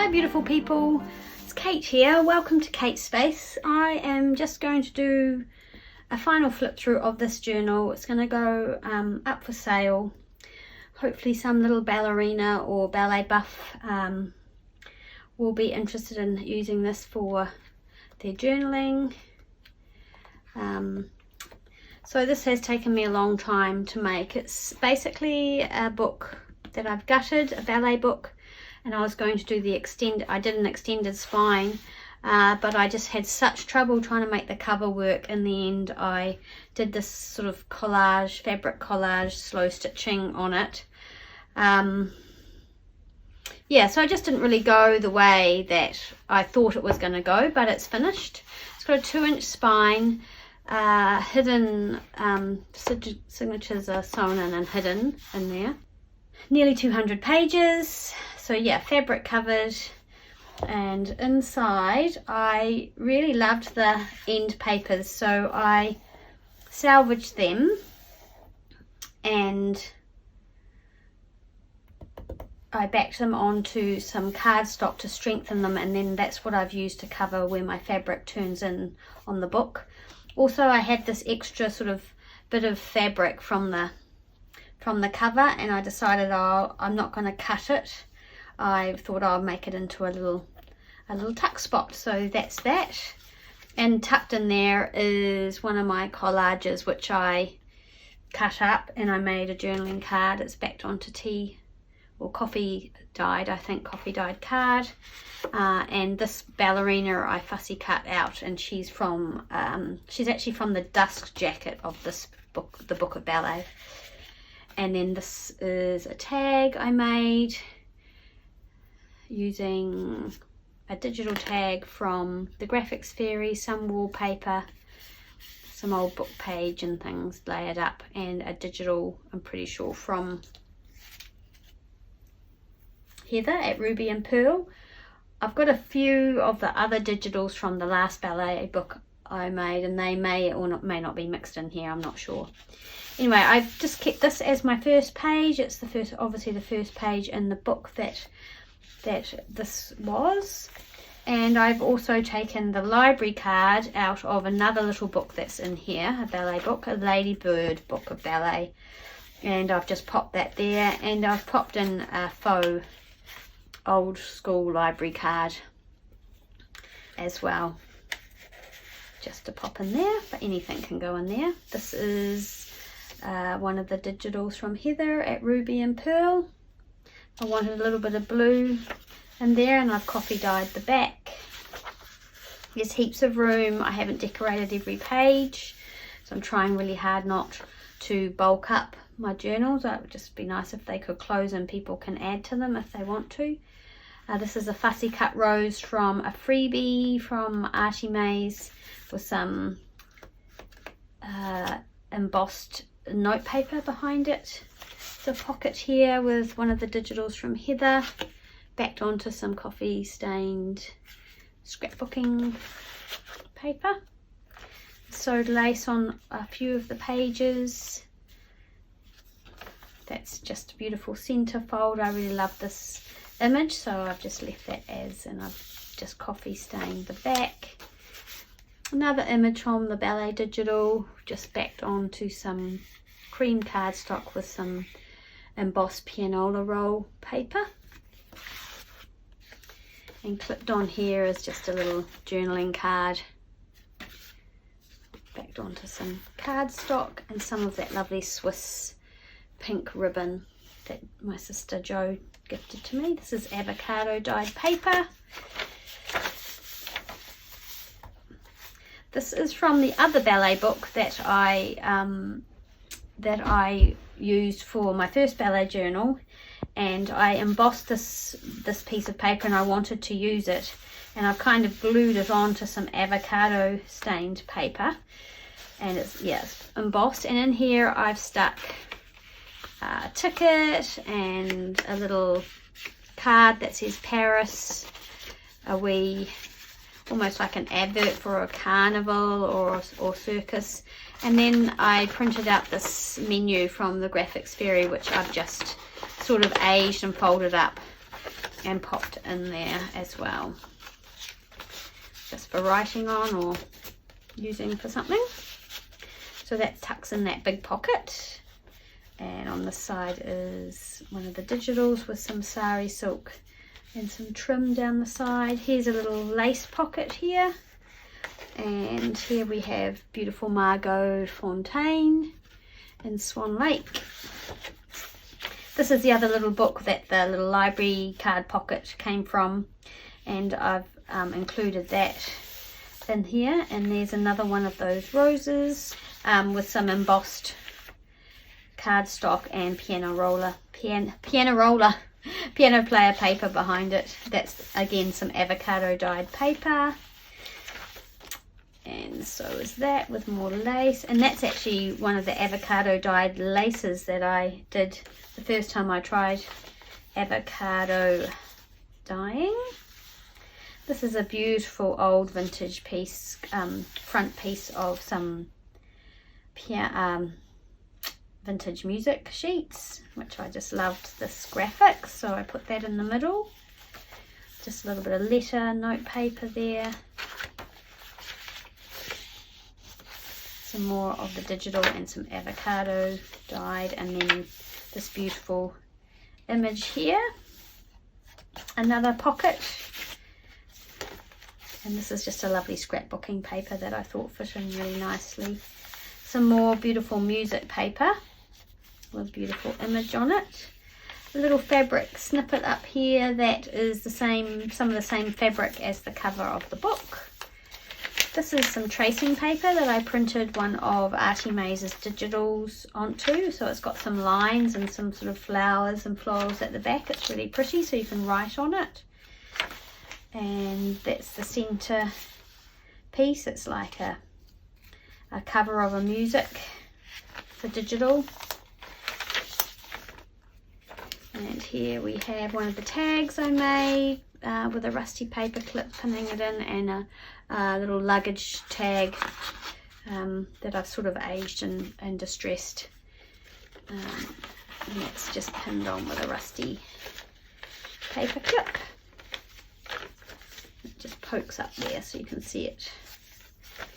Hi beautiful people, it's Kate here. Welcome to Kate's Space. I am just going to do a final flip through of this journal. It's going to go up for sale. Hopefully some little ballerina or ballet buff will be interested in using this for their journaling. So this has taken me a long time to make. It's basically a book that I've gutted, a ballet book, and I was going to do the I did an extended spine, but I just had such trouble trying to make the cover work. In the end, I did this sort of collage, fabric collage, slow stitching on it. Yeah, so it just didn't really go the way that I thought it was going to go, but it's finished. It's got a 2-inch spine, hidden signatures are sewn in and hidden in there. Nearly 200 pages. So yeah, fabric covered, and inside I really loved the end papers, so I salvaged them and I backed them onto some cardstock to strengthen them, and then that's what I've used to cover where my fabric turns in on the book. Also, I had this extra sort of bit of fabric from the cover, and I decided, oh, I'm not going to cut it. I thought I'll make it into a little tuck spot. So that's that. And tucked in there is one of my collages, which I cut up and I made a journaling card. It's backed onto tea or coffee dyed, I think, coffee dyed card. And this ballerina I fussy cut out, and she's actually from the dust jacket of this book, the Book of Ballet. And then this is a tag I made using a digital tag from the Graphics Fairy, some wallpaper, some old book page and things layered up, and a digital, I'm pretty sure, from Heather at Ruby and Pearl. I've got a few of the other digitals from the last ballet book I made, and they may or may not be mixed in here, I'm not sure. Anyway, I've just kept this as my first page. It's the first, obviously the first page in the book that this was. And I've also taken the library card out of another little book that's in here, a ballet book, a Ladybird Book of Ballet. And I've just popped that there, and I've popped in a faux old school library card as well, just to pop in there, but anything can go in there. This is one of the digitals from Heather at Ruby and Pearl. I wanted a little bit of blue in there, and I've coffee dyed the back. There's heaps of room. I haven't decorated every page, so I'm trying really hard not to bulk up my journals. It would just be nice if they could close and people can add to them if they want to. This is a fussy cut rose from a freebie from Artie Mays with some embossed note paper behind it. The pocket here with one of the digitals from Heather, backed onto some coffee stained scrapbooking paper. Sewed lace on a few of the pages. That's just a beautiful center fold. I really love this image, so I've just left that as, and I've just coffee stained the back. Another image from the ballet digital, just backed onto some cream cardstock with some embossed pianola roll paper, and clipped on here is just a little journaling card backed onto some cardstock, and some of that lovely Swiss pink ribbon that my sister Jo gifted to me. This is avocado dyed paper. This is from the other ballet book that I used for my first ballet journal, and I embossed this piece of paper, and I wanted to use it, and I've kind of glued it onto some avocado stained paper, and it's embossed. And in here I've stuck a ticket and a little card that says Paris, a wee, almost like an advert for a carnival or circus. And then I printed out this menu from the Graphics Fairy, which I've just sort of aged and folded up and popped in there as well, just for writing on or using for something. So that tucks in that big pocket, and on the side is one of the digitals with some sari silk and some trim down the side. Here's a little lace pocket here, and here we have beautiful Margot Fontaine in Swan Lake. This is the other little book that the little library card pocket came from, and I've included that in here. And there's another one of those roses with some embossed cardstock and piano player paper behind it. That's again some avocado dyed paper, and so is that with more lace. And that's actually one of the avocado dyed laces that I did the first time I tried avocado dyeing. This is a beautiful old vintage piece, front piece of some vintage music sheets, which I just loved this graphic, so I put that in the middle. Just a little bit of letter note paper there. Some more of the digital and some avocado dyed, and then this beautiful image here. Another pocket, and this is just a lovely scrapbooking paper that I thought fit in really nicely. Some more beautiful music paper with a beautiful image on it. A little fabric snippet up here that is the same, some of the same fabric as the cover of the book. This is some tracing paper that I printed one of Artie Mays' digitals onto, so it's got some lines and some sort of flowers and florals at the back. It's really pretty, so you can write on it. And that's the center piece. It's like a cover of a music for digital. And here we have one of the tags I made with a rusty paper clip pinning it in, and a little luggage tag that I've sort of aged and distressed, and that's just pinned on with a rusty paper clip. It just pokes up there so you can see it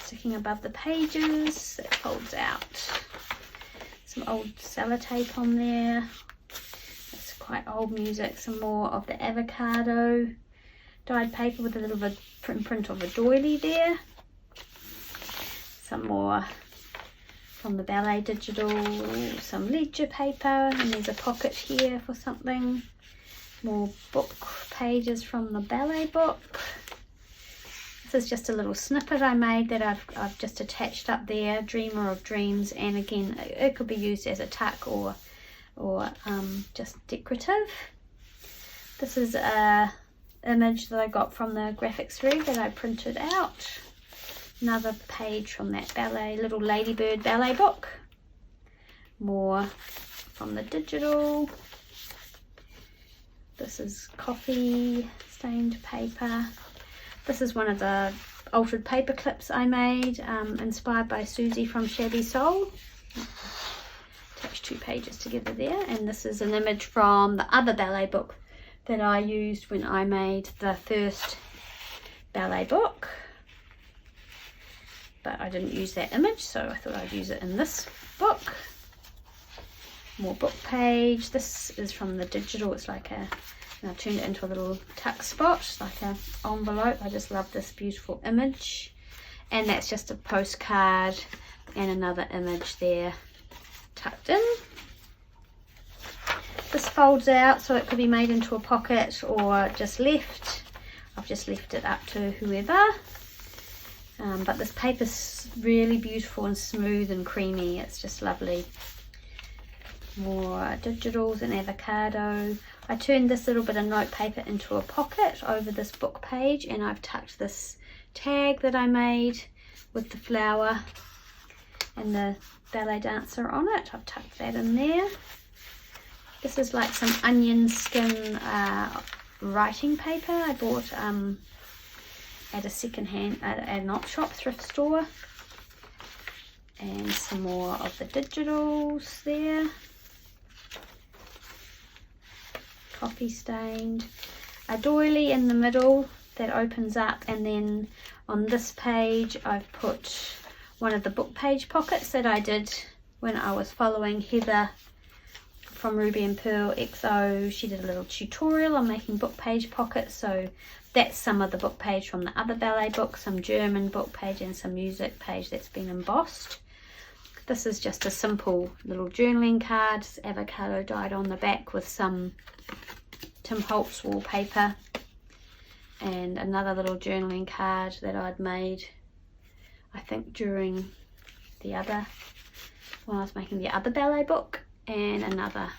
sticking above the pages. It folds out. Some old sellotape on there. That's quite old music. Some more of the avocado dyed paper with a little bit print of a doily there. Some more from the ballet digital, some ledger paper, and there's a pocket here for something. More book pages from the ballet book. This is just a little snippet I made that I've just attached up there, Dreamer of Dreams, and again it could be used as a tuck or just decorative. This is a image that I got from the graphics rig that I printed out. Another page from that ballet, little ladybird ballet book. More from the digital. This is coffee stained paper. This is one of the altered paper clips I made, inspired by Susie from Shabby Soul. Attach two pages together there. And this is an image from the other ballet book that I used when I made the first ballet book. But I didn't use that image, so I thought I'd use it in this book. More book page. This is from the digital. It's like and I turned it into a little tuck spot, like an envelope. I just love this beautiful image. And that's just a postcard and another image there tucked in. This folds out, so it could be made into a pocket or just left. I've just left it up to whoever. But this paper's really beautiful and smooth and creamy. It's just lovely. More digitals and avocado. I turned this little bit of note paper into a pocket over this book page, and I've tucked this tag that I made with the flower and the ballet dancer on it. I've tucked that in there. This is like some onion skin writing paper I bought at a secondhand, at an op shop thrift store. And some more of the digitals there. Coffee stained. a doily in the middle that opens up, and then on this page I've put one of the book page pockets that I did when I was following Heather from Ruby and pearlxo. She did a little tutorial on making book page pockets, so that's some of the book page from the other ballet book, some German book page and some music page that's been embossed. This is just a simple little journaling card, it's avocado dyed on the back with some Tim Holtz wallpaper, and another little journaling card that I'd made, I think during the other, when I was making the other ballet book, and another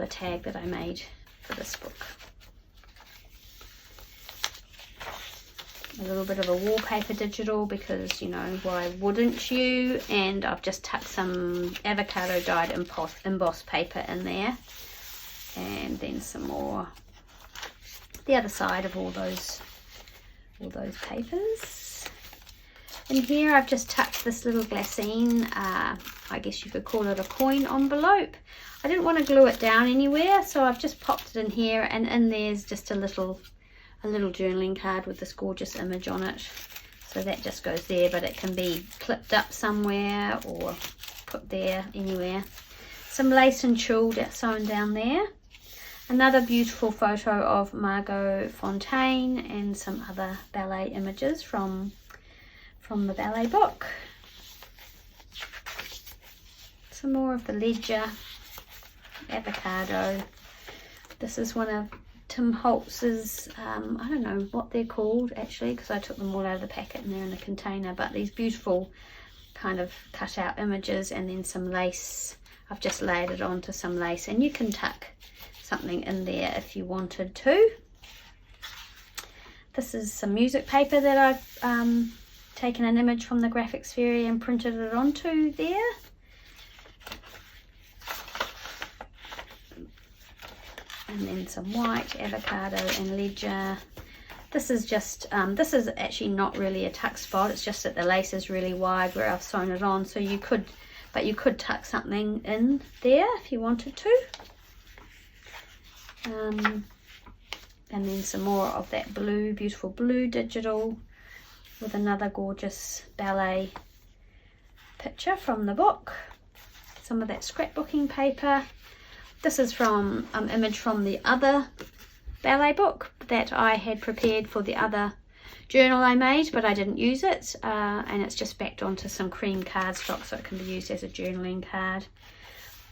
tag that I made for this book. A little bit of a wallpaper digital because, you know, why wouldn't you? And I've just tucked some avocado dyed embossed paper in there, and then some more the other side of all those papers. In here I've just tucked this little glassine, I guess you could call it a coin envelope. I didn't want to glue it down anywhere, so I've just popped it in here, and in there's just a little journaling card with this gorgeous image on it. So that just goes there, but it can be clipped up somewhere or put there anywhere. Some lace and tulle that's sewn down there. Another beautiful photo of Margot Fontaine and some other ballet images from the ballet book. Some more of the ledger, avocado. This is one of Tim Holtz's, I don't know what they're called actually, because I took them all out of the packet and they're in a container, but these beautiful kind of cut out images, and then some lace. I've just layered it onto some lace, and you can tuck something in there if you wanted to. This is some music paper that I've taken an image from the Graphics Fairy and printed it onto there. And then some white, avocado and ledger. This is just, this is actually not really a tuck spot, it's just that the lace is really wide where I've sewn it on, so you could, but you could tuck something in there if you wanted to. And then some more of that blue, beautiful blue digital with another gorgeous ballet picture from the book. Some of that scrapbooking paper. This is from image from the other ballet book that I had prepared for the other journal I made, but I didn't use it, and it's just backed onto some cream cardstock so it can be used as a journaling card.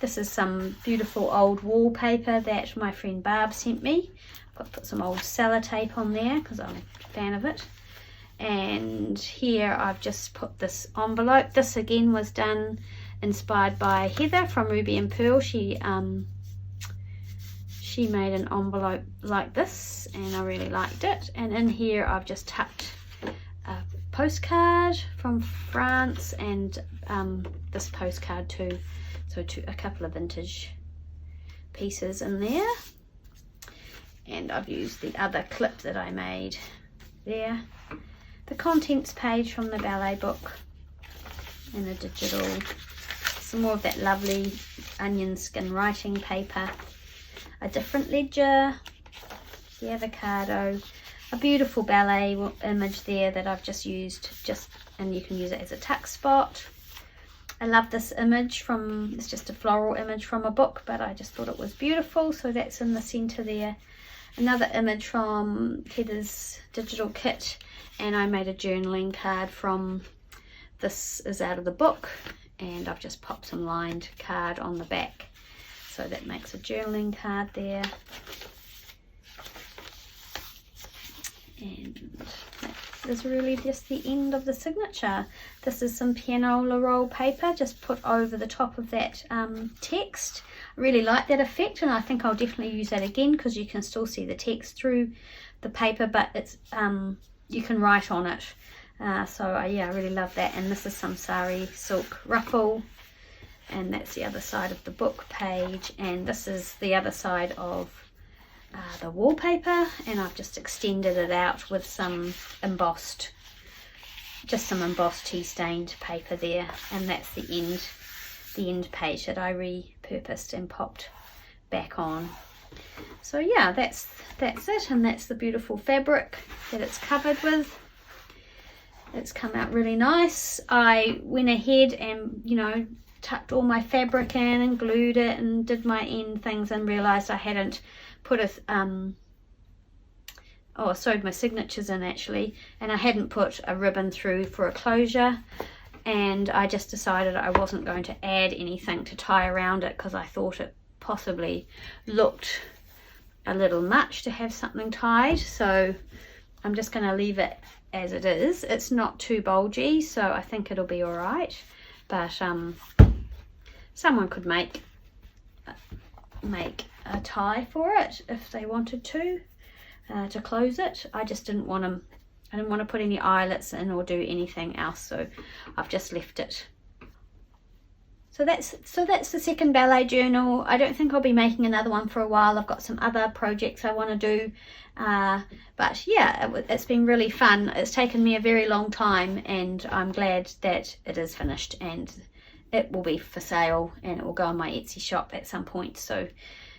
This is some beautiful old wallpaper that my friend Barb sent me. I've got to put some old sellotape on there because I'm a fan of it. And here I've just put this envelope. This again was done inspired by Heather from Ruby and Pearl. She made an envelope like this and I really liked it. And in here I've just tucked a postcard from France and this postcard too. So a couple of vintage pieces in there. And I've used the other clip that I made there. The contents page from the ballet book and a digital. Some more of that lovely onion skin writing paper. A different ledger. The avocado. A beautiful ballet image there that I've just used, and you can use it as a tuck spot. I love this image from, it's just a floral image from a book, but I just thought it was beautiful, so that's in the center there. Another image from Heather's digital kit, and I made a journaling card from, this is out of the book, and I've just popped some lined card on the back, so that makes a journaling card there. And that is really just the end of the signature. This is some pianola roll paper just put over the top of that text. I really like that effect, and I think I'll definitely use that again because you can still see the text through the paper, but it's you can write on it. Yeah, I really love that. And this is some sari silk ruffle, and that's the other side of the book page, and this is the other side of the wallpaper, and I've just extended it out with some embossed, just some embossed tea stained paper there, and that's the end page that I repurposed and popped back on. So yeah, that's it, and that's the beautiful fabric that it's covered with. It's come out really nice. I went ahead and, you know, tucked all my fabric in and glued it and did my end things, and realized I hadn't put a I sewed my signatures in actually, and I hadn't put a ribbon through for a closure, and I just decided I wasn't going to add anything to tie around it because I thought it possibly looked a little much to have something tied. So I'm just going to leave it as it is. It's not too bulgy, so I think it'll be all right, but someone could make a tie for it if they wanted to close it. I just didn't want to, I didn't want to put any eyelets in or do anything else, so I've just left it. So that's the second ballet journal. I don't think I'll be making another one for a while. I've got some other projects I want to do, but yeah, it's been really fun. It's taken me a very long time, and I'm glad that it is finished, and it will be for sale, and it will go on my Etsy shop at some point. So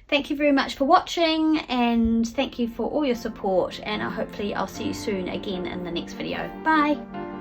thank you very much for watching, and thank you for all your support, and hopefully I'll see you soon again in the next video. Bye.